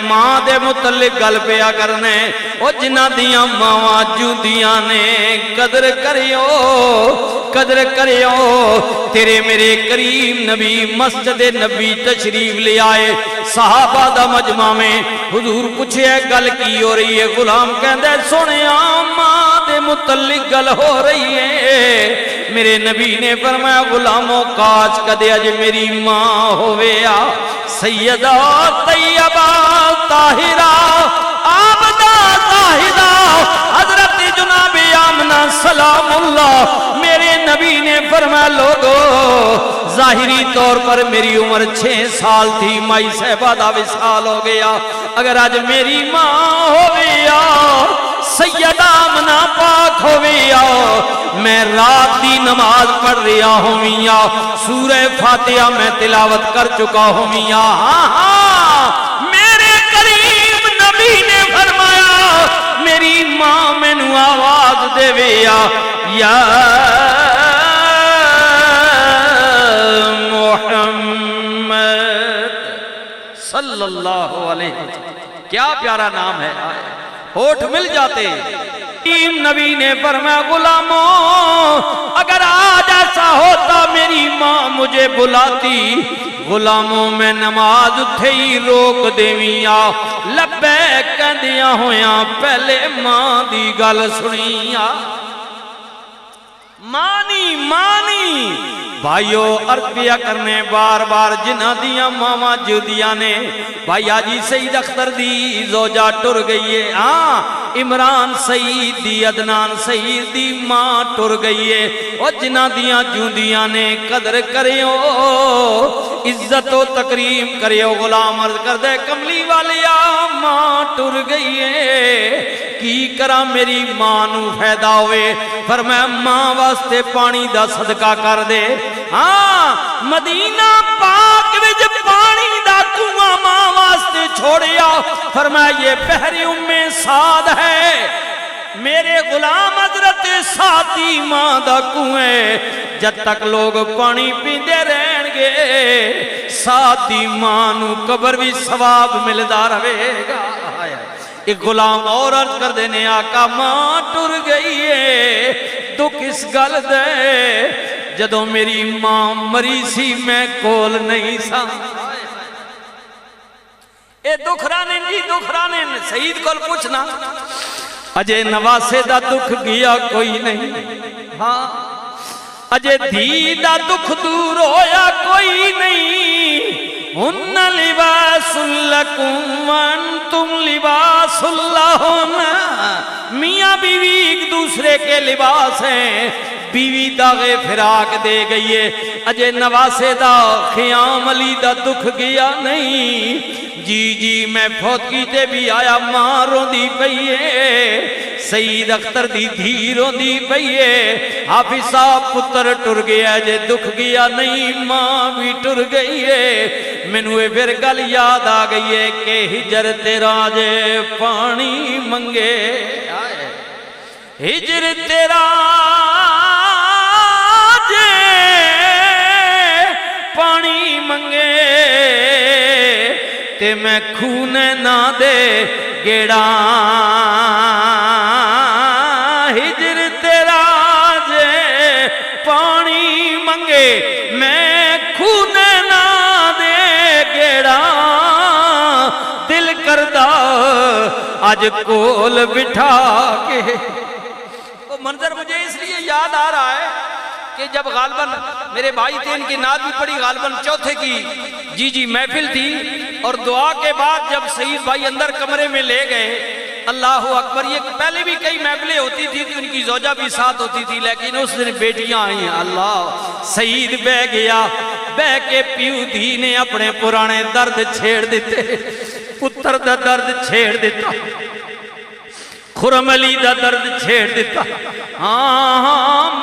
ماں دے متعلق گل پیا کرنے او جنہ دیاں ماواں جوندیاں نے قدر کریو تیرے میرے کریم نبی مسجد نبی تشریف لے آئے صحابہ دا مجمع میں حضور پوچھے گل کی ہو رہی ہے غلام کہندے سنیا ماں دے متعلق گل ہو رہی ہے میرے نبی نے فرمایا غلاموں کاش کدے اج میری ماں ہویا سیدہ طیبہ طاہرہ عابدہ زاہدہ حضرت جناب آمنہ سلام اللہ میرے نبی نے فرمایا لوگو ظاہری طور پر میری عمر 6 سال تھی مائی صاحبہ دا وصال ہو گیا اگر آج میری ماں ہویا سیدہ آمنہ پاک ہویا میں رات دی نماز پڑھ رہا ہوں میاں سورہ فاتحہ میں تلاوت کر چکا ہوں میاں ہاں میرے کریم نبی نے فرمایا میری ماں میں نو آواز دے ویا یا محمد صلی اللہ علیہ وسلم کیا پیارا نام ہے ہوٹھ مل جاتے نبی نے فرمایا غلاموں اگر آج ایسا ہوتا میری ماں مجھے بلاتی غلاموں میں نماز اٹھے ہی روک دیویاں لبیک کہندیاں ہویاں پہلے ماں دی گل سنیاں مانی بھائیو عربیہ کرنے بار بار جنہ دیاں ماما جودیاں نے بھائی آجی سید اختر دی زوجہ ٹر گئی ہے عمران سید دی عدنان سید دی ماں ٹر گئی ہے اور جنہ دیاں جودیاں نے قدر کریو عزت و تکریم کریو غلام عرض کر دے کملی والیا ماں ٹر گئی ہے کی کرا میری ماں نو فائدہ ہوئے فرمایا ماں واسطے پانی دا صدقہ کر دے مدینہ پاک وچ پانی دا کنواں ماں واسطے چھوڑیا فرمایا یہ بحر ام سعد ہے میرے غلام حضرت سعدی ماں دا کنویں جب تک لوگ پانی پیندے رہن گے سعدی ماں نو قبر بھی ثواب ملدا رہے گا ایک غلام اور عرض کر دینے آقا ماں ٹر گئی ہے دکھ اس گل دے جدوں میری ماں مری سی میں کول نہیں سا اے دکھرانے جی دکھرانے سعید کول پوچھنا اجے نواسے دا دکھ گیا کوئی نہیں اجے دھی دا دکھ دور ہویا کوئی نہیں ہن لباس لکم وانتم لباس لہن میاں بیوی ایک دوسرے کے لباس ہیں بیوی داغے فراق دے گئی ہے اجے نواسے دا خیام علی دا دکھ گیا نہیں جی میں فوت کیتے بھی آیا ماں روندی پئی ہے سید اختر دی دھی روندی پئی ہے حافظ صاحب پتر ٹر گیا جے دکھ گیا نہیں ماں بھی ٹر گئی ہے مینوں پھر گل یاد آ گئی ہے کہ ہجر تیرا جے پانی منگے ہجر تیرا جے پانی منگے تے میں خون نہ دے گیڑا ہجر تیرا جے پانی منگے میں خون نہ دے گیڑا دل کردہ آج کول بٹھا کے وہ منظر مجھے اس لیے یاد آ رہا ہے کہ جب غالباً میرے بھائی تھے ان کی نعت بھی پڑی غالباً چوتھے کی جی محفل تھی اور دعا کے بعد جب سعید بھائی اندر کمرے میں لے گئے اللہ اکبر یہ پہلے بھی کئی محفلیں ہوتی تھی ان کی زوجہ بھی ساتھ ہوتی تھی لیکن اس دن بیٹیاں آئی ہیں اللہ سعید بہ گیا بہ کے پیو دھی نے اپنے پرانے درد چھیڑ دیتے پتر دا درد چھیڑ دیتا خرم علی دا درد چھیڑ دیتا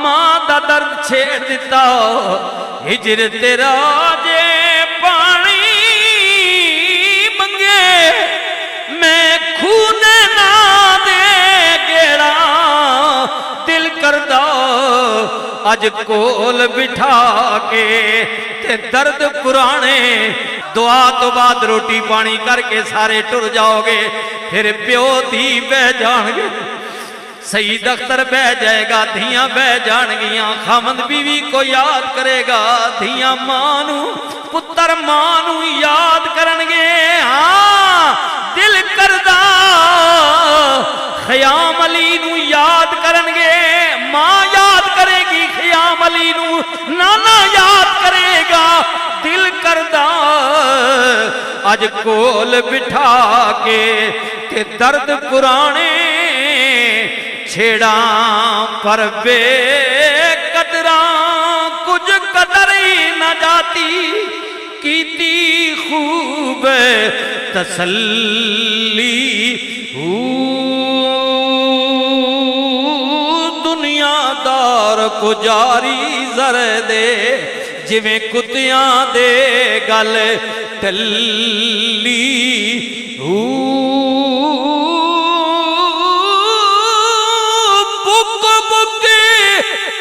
ماں دا درد چھیڑ دیتا ہجر تیرا جے پانی منگے میں خون نہ دے گیڑا دل کردہ اج کول بٹھا کے تے درد پرانے دعا تو بعد روٹی پانی کر کے سارے ٹر جاؤ گے پھر پیو دھی بہ جان گے سید اختر بہ جائے گا دھیاں بہ جان گیاں خامند بیوی کو یاد کرے گا دھیاں مانو پتر مانو یاد کرنگے ہاں دل کردہ خیام علی نو یاد کرنگے ماں یاد کرے گی خیام علی نو نانا یاد کرے گا دل کردہ اج کول بٹھا کے کہ درد پرانے چھیڑاں پر بے قدراں کچھ قدر ہی نہ جاتی کیتی خوب تسلی دنیا دار کو جاری زر دے جویں کتیاں دے گل ٹلی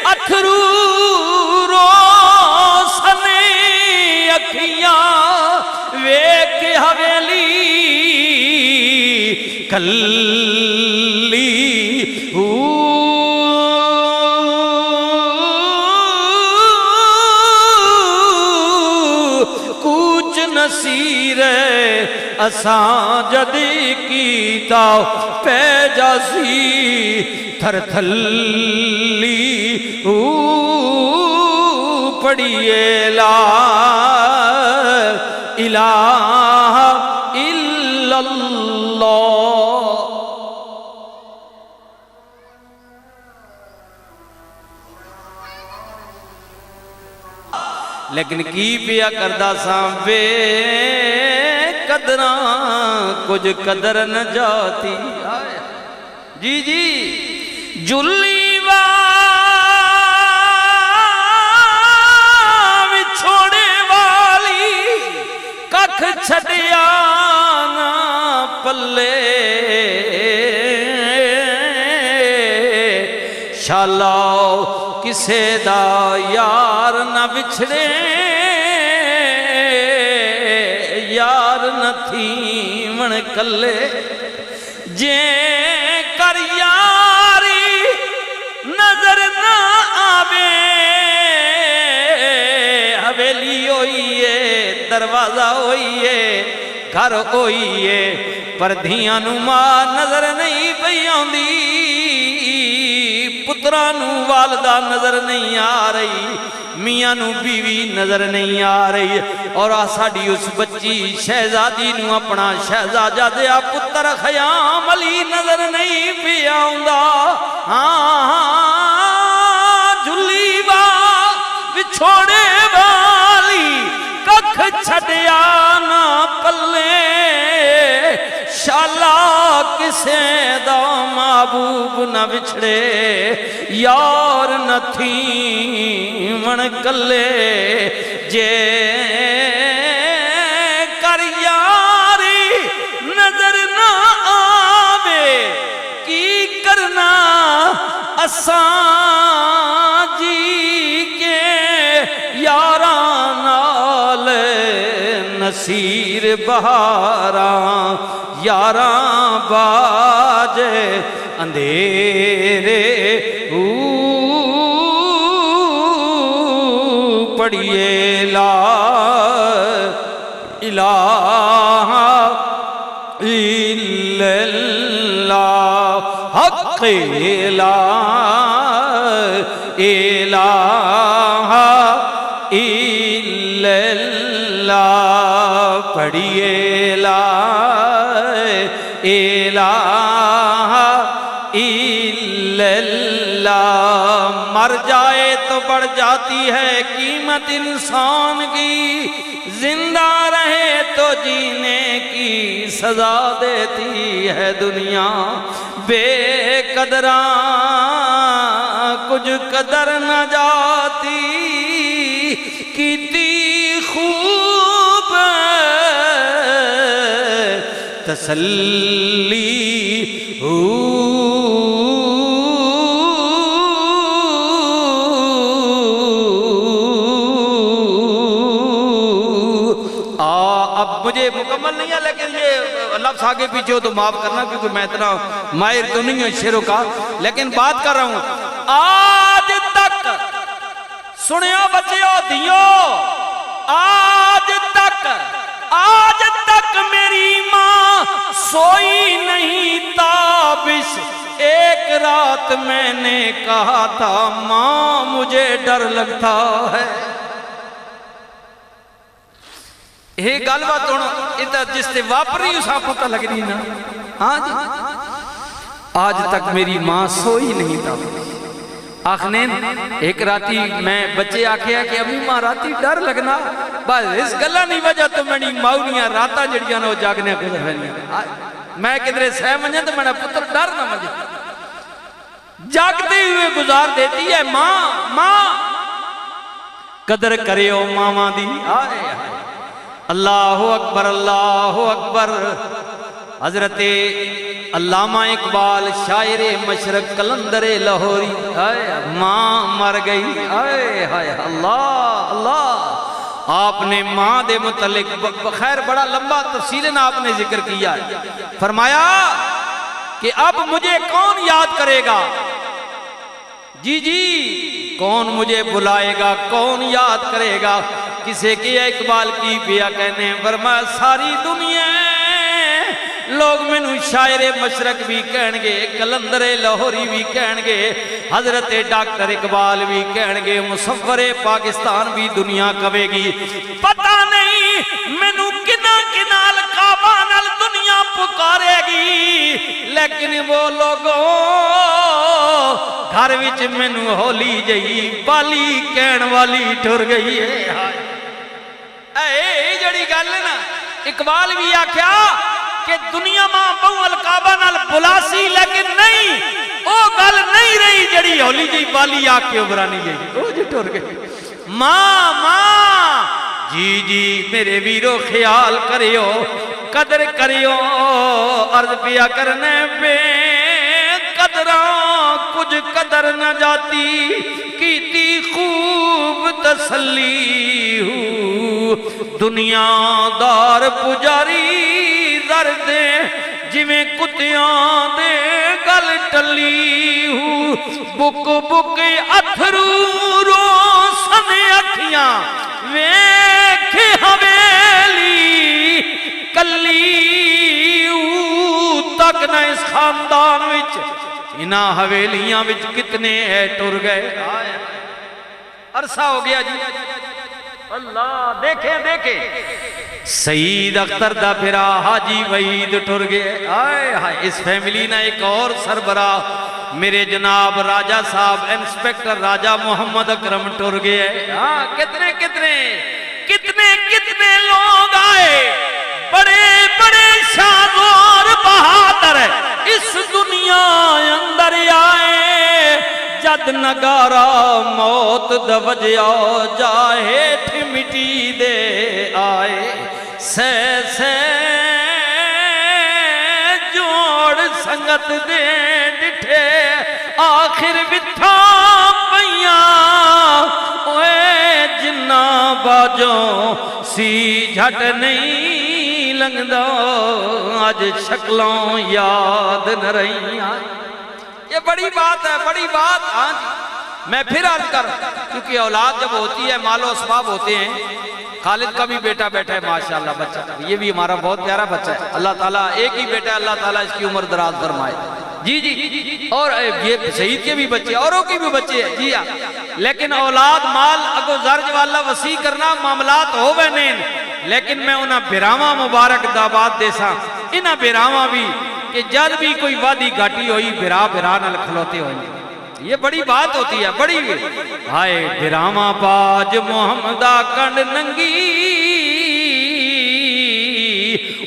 اتھرو روسنے اکھیاں ویکھ حویلی کلی کوچ نصیر اساں جدی کیتا پہ جاسی تھر تھلی پڑھیے لا الہ الا اللہ لیکن کی پیا کردہ ساں بے قدراں کچھ قدر نہ جاتی جی جی جلی چھوڑے والی ککھ چھڑیا نہ پلے شالاؤ کسے دا یار نہ بچھڑے یار نہ تھی من کلے جے کر یاری نظر نہ آوے حویلی ہوئیے دروازہ ہوئیے گھر ہوئیے پر دھیاں نو ماں نظر نہیں پئی آندی پترانو والدہ نظر نہیں آ رہی میاں نو بیوی نظر نہیں آ رہی اور ساڑی اس بچی شہزادی نو اپنا شہزادہ دیا پتر خیام علی نظر نہیں پی آؤندا جھلی بچھوڑے والی ککھ چھڑیا نہ پلے شالا کسے دا محبوب نہ بچھڑے یار نہ تھی من کلے جے کر یاری نظر نہ آوے کی کرنا اساں جی کے یاراں نال نصیر بہاراں یاراں باجے اندھیرے پڑھیے لا الہ الا اللہ حق لا الہ الا اللہ پڑھیے لا الہ الا اللہ مر جائے تو بڑھ جاتی ہے قیمت انسان کی زندہ رہے تو جینے کی سزا دیتی ہے دنیا بے قدراں کچھ قدر نہ جاتی کیتی خوب تسلی لفظ آگے پیچھے ہو تو معاف کرنا، کیونکہ میں اتنا ماہر تو نہیں ہوں شعروں کا، لیکن بات کر رہا ہوں. آج تک سنیا بچیو دیو، آج تک میری ماں سوئی نہیں تابش. ایک رات میں نے کہا تھا ماں مجھے ڈر لگتا ہے. یہ گل بات ہونا جس سے واپری اسا پتہ لگ رہی نا. ہاں جی آج تک میری ماں سوئی نہیں تھا. آخنے ایک راتی میں بچے آکھیا کہ ابھی ماں راتی ڈر لگنا، بس اس گلہ نہیں وجہ تو میں نہیں ماؤنیاں راتا جڑیاں نہ جاگنے گزر رہنیاں. میں کدھرے سہ منجھے تو میرا پتر ڈر نہ منجھے، جاگتے ہوئے گزار دیتی ہے. ماں قدر کریو ماما دی. اللہ اکبر اللہ اکبر. حضرت علامہ اقبال شاعر مشرق کلندر لاہوری، ماں مر گئی. اللہ اللہ. آپ نے ماں دے متعلق خیر بڑا لمبا تفصیلاً آپ نے ذکر کیا ہے. فرمایا کہ اب مجھے کون یاد کرے گا، جی کون مجھے بلائے گا، کون یاد کرے گا. کسے کیا اقبال کی پیا کہنے. فرمایا ساری دنیا لوگ مینوں شاعر مشرق بھی کہنگے، کلندر لاہوری بھی کہنگے، حضرت ڈاکٹر اقبال بھی کہنگے، مصور پاکستان بھی دنیا کہے گی. پتہ نہیں مینوں کنا کنا القاباں نال دنیا پکارے گی، لیکن وہ لوگوں گھر وچ مینوں ہولی جئی بالی کہن والی ٹر گئی ہے. اے جڑی گل ہے نا اقبال بھی آکھیا کہ دنیا ماں بہو القابہ نال بلاسی، لیکن نہیں او گل نہیں رہی جڑی ہولی جی بالی آکے ابرانی جی او جی ٹر گئی. ماں جی میرے ویرو خیال کریو، قدر کریو. عرض پیا کرنے پہ قدراں کچھ قدر نہ جاتی، کیتی خوب تسلی ہو. دنیا دار پجاری زر دے جویں کتیاں دے گل ٹلی ہو. بک بک اتھرو روسن اکھیاں ویکھ حویلی کلی ہو. تک نہ اس خاندان وچ انہاں حویلیاں وچ کتنے ہے ٹر گئے. عرصہ ہو گیا جی. اللہ دیکھیں سعید اختر دا پھرا حاجی وحید ٹر گئے. اس فیملی نے ایک اور سربراہ میرے جناب راجہ صاحب انسپیکٹر راجہ محمد اکرم ٹر گئے. کتنے کتنے کتنے کتنے لوگ آئے بڑے بڑے شاہزور بہادر اس دنیا اندر آئے. جد نگارا موت دوجیا جاہے مٹی دے آئے. سے جوڑ سنگت دے ڈٹھے آخر بتھا پیاں اوے جنہ باجوں سی جھٹ نہیں لنگدا آج شکلوں یاد نہ رہی. یہ بڑی بات ہے، بڑی بات. ہاں جی میں پھر عرض کر، کیونکہ اولاد جب ہوتی ہے مال و اسباب ہوتے ہیں. خالد کا بھی بیٹا بیٹا ہے ماشاءاللہ بچہ، یہ بھی ہمارا بہت پیارا بچہ ہے. اللہ تعالیٰ ایک ہی بیٹا ہے، اللہ تعالیٰ اس کی عمر دراز فرمائے. جی اور یہ شہید کے بھی بچے اوروں کی بھی بچے ہیں. جی ہاں لیکن اولاد مال اگو زرج والا وسیع کرنا معاملات ہو گئے نہیں، لیکن میں انہاں بیراواں مبارک دعوات دے ساں. انہاں بیراواں بھی کہ جد بھی کوئی وادی گھاٹی ہوئی برا نال کھلوتے ہوئے. یہ بڑی بات ہوتی ہے بڑی. ہائے براما باج محمدہ کنڈ ننگی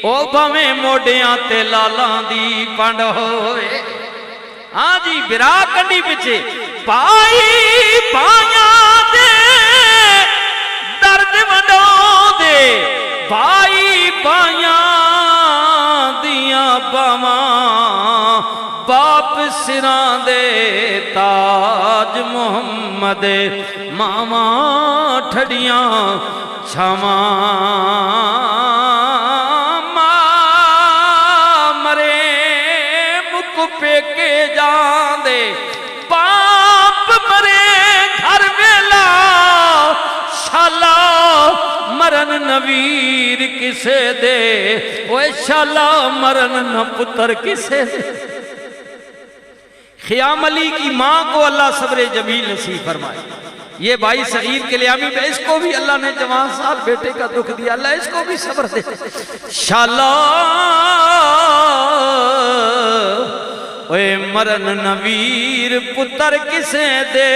او بھویں موڈیاں تے لالاں دی پنڈ ہوئے. ہاں جی برا کنڈی پچھے پائی پائیاں دے درد ونڈوں دے پائی پائیاں دیاں باواں باپ سران دے تاج محمد ماما ٹھڑیاں چھاواں پیکے جاندے باپ مرے گھر ویلا شالا مرن نویر کسے دے وہ شالا مرن نہ پتر کسے دے خیام علی کی ماں کو اللہ صبر جمیل نصیب فرمائے یہ بھائی صغیر کے لیامی پہ اس کو بھی اللہ نے جوان سال بیٹے کا دکھ دیا اللہ اس کو بھی صبر دے شالا اے مرن نویر پتر کسے دے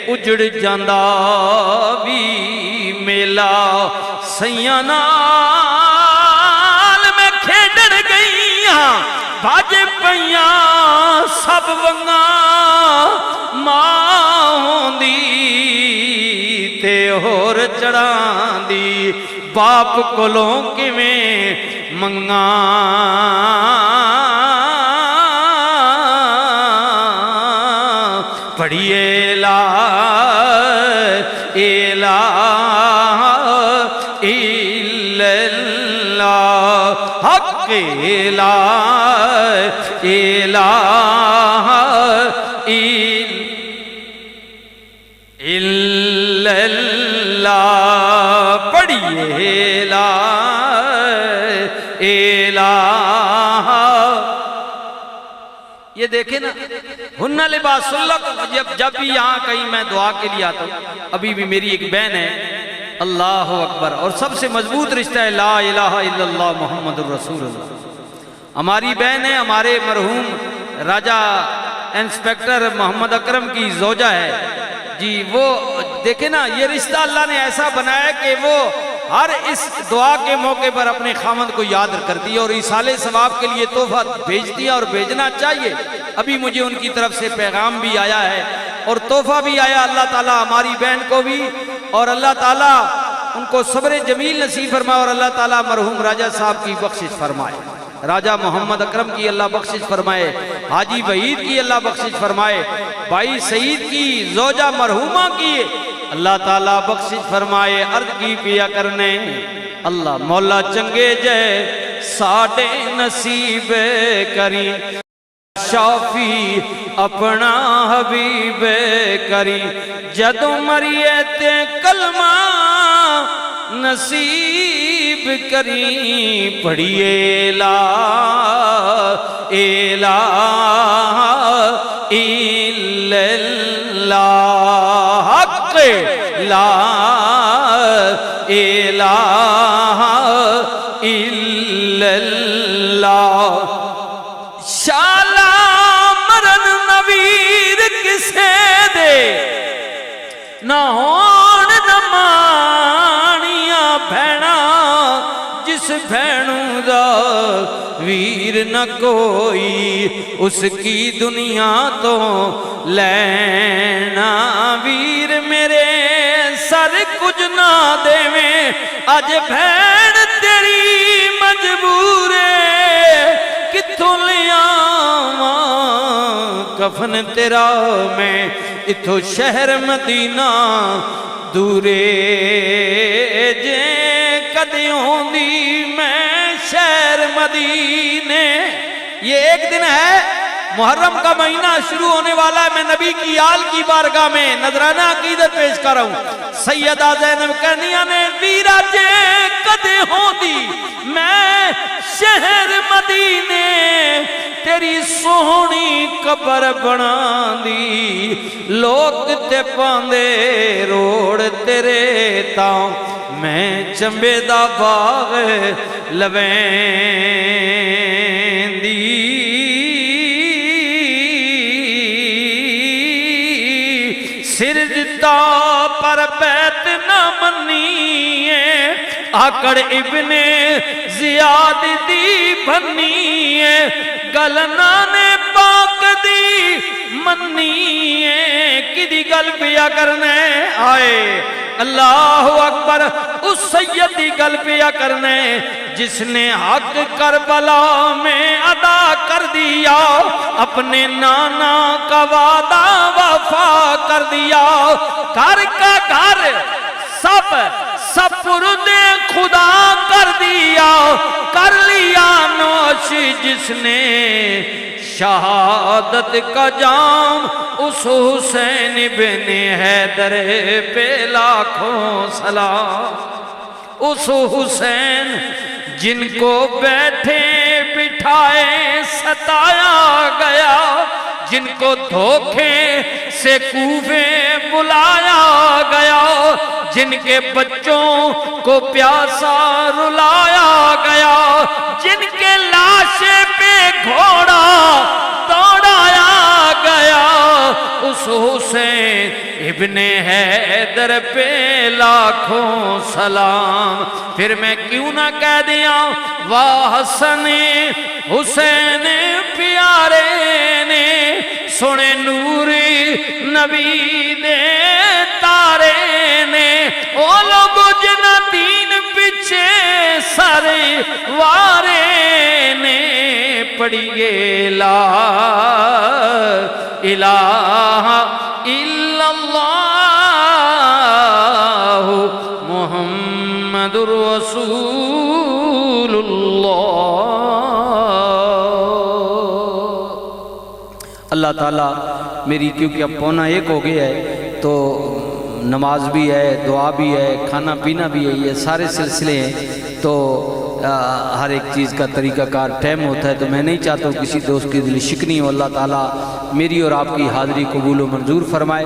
اجڑ جاندہ بھی میلا سیانال میں کھیڑڑ گئیاں باج پیاں سب ونگاں ماں ہوندی تے ہور چڑھان دی باپ کولوں کیویں منگاں پڑھیے لا الہ الا اللہ حق لا الہ الا اللہ پڑھیے لا الہ یہ دیکھیں نا ہنہ لباس اللہ جب بھی یہاں کہیں میں دعا کے لیے آتا ہوں ابھی بھی میری ایک بہن ہے اللہ اکبر اور سب سے مضبوط رشتہ ہے لا الہ الا اللہ محمد الرسول اللہ ہماری بہن ہے ہمارے مرحوم راجہ انسپیکٹر محمد اکرم کی زوجہ ہے جی وہ دیکھیں نا یہ رشتہ اللہ نے ایسا بنایا کہ وہ ہر اس دعا کے موقع پر اپنے خامند کو یاد کرتی ہے اور ایصال ثواب کے لیے تحفہ بھیجتی ہے اور بھیجنا چاہیے ابھی مجھے ان کی طرف سے پیغام بھی آیا ہے اور تحفہ بھی آیا اللہ تعالیٰ ہماری بہن کو بھی اور اللہ تعالیٰ ان کو صبر جمیل نصیب فرمائے اور اللہ تعالیٰ مرحوم راجہ صاحب کی بخشش فرمائے راجہ محمد اکرم کی اللہ بخشش فرمائے حاجی وحید کی اللہ بخشش فرمائے بھائی سعید کی زوجہ مرحومہ کی اللہ تعالیٰ بخشش فرمائے عرض کی پیا کرنے اللہ مولا چنگے جے ساڑے نصیب کری شافی اپنا حبیب کری جدو مریے تے کلمہ نصیب کری پڑھیے لا الہ الا اللہ حق لا الہ الا اللہ شالا مرن نویر کسے دے نہ ہون نمانیاں بھینا جس بھینوں دا ویر نہ کوئی اس کی دنیا تو لینا ویر میرے سر کچھ نہ دے میں آج بھین تیری مجبور کتھوں لیا کفن تیرا میں اتھو شہر مدینہ دورے جے کدیوں دی میں شہر مدینے یہ ایک دن ہے محرم کا مہینہ شروع ہونے والا ہے میں نبی کی آل کی بارگاہ میں نذرانہ عقیدت پیش کر رہا ہوں سیدہ زینب کہنیاں نے ویرہ جے کدے ہوں دی میں شہر مدینے تیری سونی قبر بنا دی لوگ تے پاندے روڑ تیرے تاؤں میں چمبے دا باغ لوین دی سر دتا پر بیت نہ منیے آکڑ ابن زیاد دی بنیے گلنا نے پاک دی منیے کدی گل پیا کرنے آئے اللہ اکبر اس سید دی گل پیا کرنے جس نے حق کربلا میں ادا کر دیا اپنے نانا کا وعدہ وفا کر دیا گھر کا گھر سب سپرد خدا کر دیا کر لیا نوش جس نے شہادت کا جام اس حسین بن حیدر پہ لاکھوں سلام۔ اس حسین جن کو بیٹھے بٹھائے ستایا گیا، جن کو دھوکے سے کوفے بلایا گیا، جن کے بچوں کو پیاسا رلایا گیا، جن کے لاشے پہ گھوڑا دوڑایا گیا، اس حسین ابن حیدر پہ لاکھوں سلام۔ پھر میں کیوں نہ کہہ دیا واہ حسن حسین پیارے نے، سنے نوری نبی دے تارے نے، او لوگو جنہ دین پچھے سارے وارے نے، پڑھیے لا الہ الا اللہ محمد رسول اللہ تعالیٰ میری، کیونکہ اب 1:15 ہو گیا ہے تو نماز بھی ہے، دعا بھی ہے، کھانا پینا بھی ہے، یہ سارے سلسلے ہیں، تو ہر ایک چیز کا طریقہ کار ٹائم ہوتا ہے، تو میں نہیں چاہتا ہوں کسی دوست کی دل شکنی ہو۔ اللہ تعالیٰ میری اور آپ کی حاضری قبول و منظور فرمائے۔